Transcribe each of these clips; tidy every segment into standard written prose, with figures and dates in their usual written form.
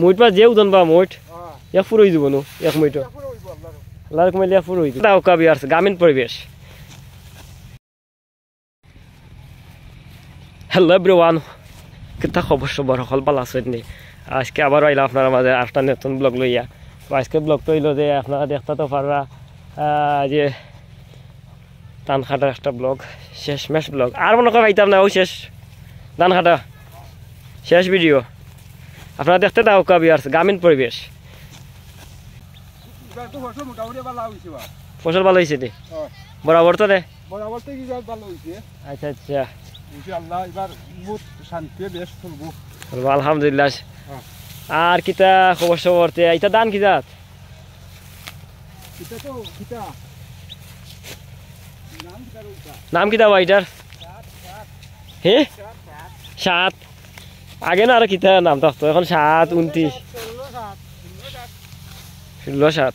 মুইট পা যে উদন বা মুইট এক ফুর হয়ে যাব নু এক মুইট আল্লাহর কমাইলে এক ফুর হয়ে যাব দাও কাবি আর গ্রামীণ পরিবেশ। হ্যালো এভরিওয়ান, কিতা খবর সবার সকল ভালো আছেন নি? আজকে আবার আইলাম আপনার মাঝে একটা নতুন ব্লগ লইয়া। তো আজকে ব্লগটা হইল যে আপনারা দেখতে তো পাররা যে ধান খাটার একটা ব্লগ, শেষ মেশ ব্লগ। আর মনে করা পাইতাম না, ওই শেষ ধান খাটা শেষ ভিডিও আপনারা দেখতে দাও কাবি আর গ্রামীণ পরিবেশ। ফসল ভালো হয়েছে নি বরাবর তো রে? আচ্ছা আচ্ছা, আলহামদুলিল্লাহ। আর কিতা খবর সবর এটা দান কি জাত? নাম কিতা ভাই এটার? হ্যাঁ 7 আগে না আর কিতা নাম থাকতো, এখন 7 29 16 7।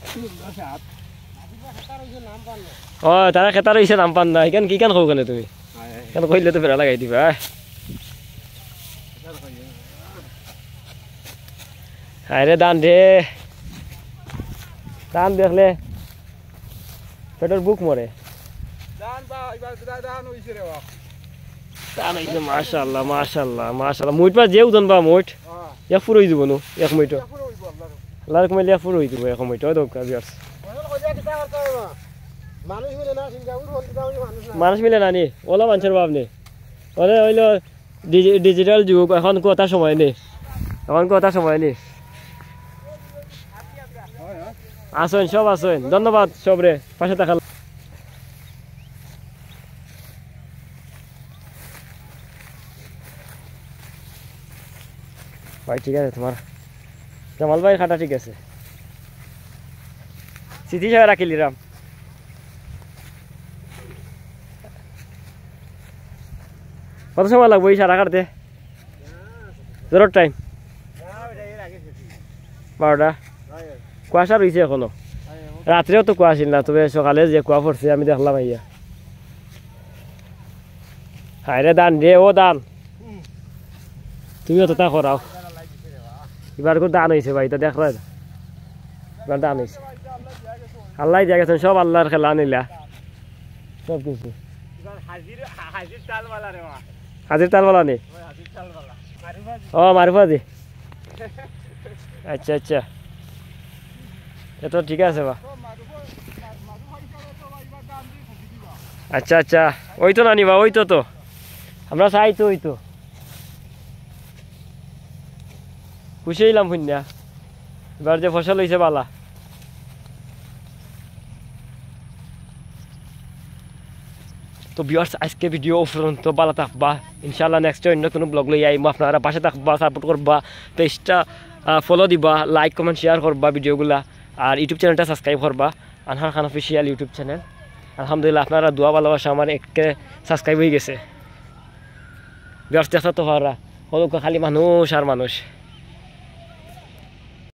ও তারা খেতার হয়েছে নাম পান না, এখান কি কেন খাও কেন তুমি? কেন কইলে তো ফেরা লাগাই দিবা। আরে দান রে, দান দেখলে পেটের বুক মরে। মাশাআল্লাহ মাশাআল্লাহ মাশাআল্লাহ। মুইট পা যে উদন বা মুইট এক ফুর হয়ে যাব নু এক মুইট আল্লাহর কমাইলে এক ফুর হয়ে যাব এক মুইট। দরকার বিয়ার্স মানুষ মিলে না নি, ওলা মানুষের ভাব নেই। ওলে হইল ডিজিটাল যুগ, এখন কথা সময় নেই, এখন কথা সময় নেই। আসেন সব আসেন, ধন্যবাদ সবরে পাশে থাকা। ভাই ঠিক আছে তোমার জামাল ভাই খাটা ঠিক আছে, স্মৃতি সবাই রাখিলি রাম। কত সময় লাগবো এই সারা কাটতে? জোর টাইম 12টা। কুয়াশা রয়েছে এখনো, রাত্রেও তো কুয়া আসিল না, তবে সকালে যে কুয়া পড়ছে আমি দেখলাম। আইয়া হায় রে দান রে, ও দান তুমিও তো তা করাও। এবার দান হয়েছে ভাই, তা দেখলা এবার দান হয়েছে। আল্লাহ দিয়ে গেছেন, সব আল্লাহর খেলা নিলা সব কিছু। হাজির তালবালা নেই? ও মারুফাজি, আচ্ছা আচ্ছা, এ তো ঠিক আছে বা। আচ্ছা আচ্ছা, ওই তো নানি বা, ওই তো তো আমরা চাই তো, ওই তো খুশি হইলাম শুনিয়া। এবার যে ফসল হয়েছে বালা। তো ভিউয়ার্স আজকে ভিডিও পর্যন্ত ভালো থাকবা, ইনশাআল্লাহ নেক্সট অন্য কোনো ব্লগ লই আইম। আপনারা পাশে থাকবা, সাপোর্ট করবা, পেজটা ফলো দিবা, লাইক কমেন্ট শেয়ার করবা ভিডিওগুলা, আর ইউটিউব চ্যানেলটা সাবস্ক্রাইব করবা, আনহার খান অফিসিয়াল ইউটিউব চ্যানেল। আলহামদুলিল্লাহ আপনারা দোয়া ভালোবাসা আমার একে সাবস্ক্রাইব হয়ে গেছে। ভিউয়ার্স দেখতে তো পারা খালি মানুষ আর মানুষ।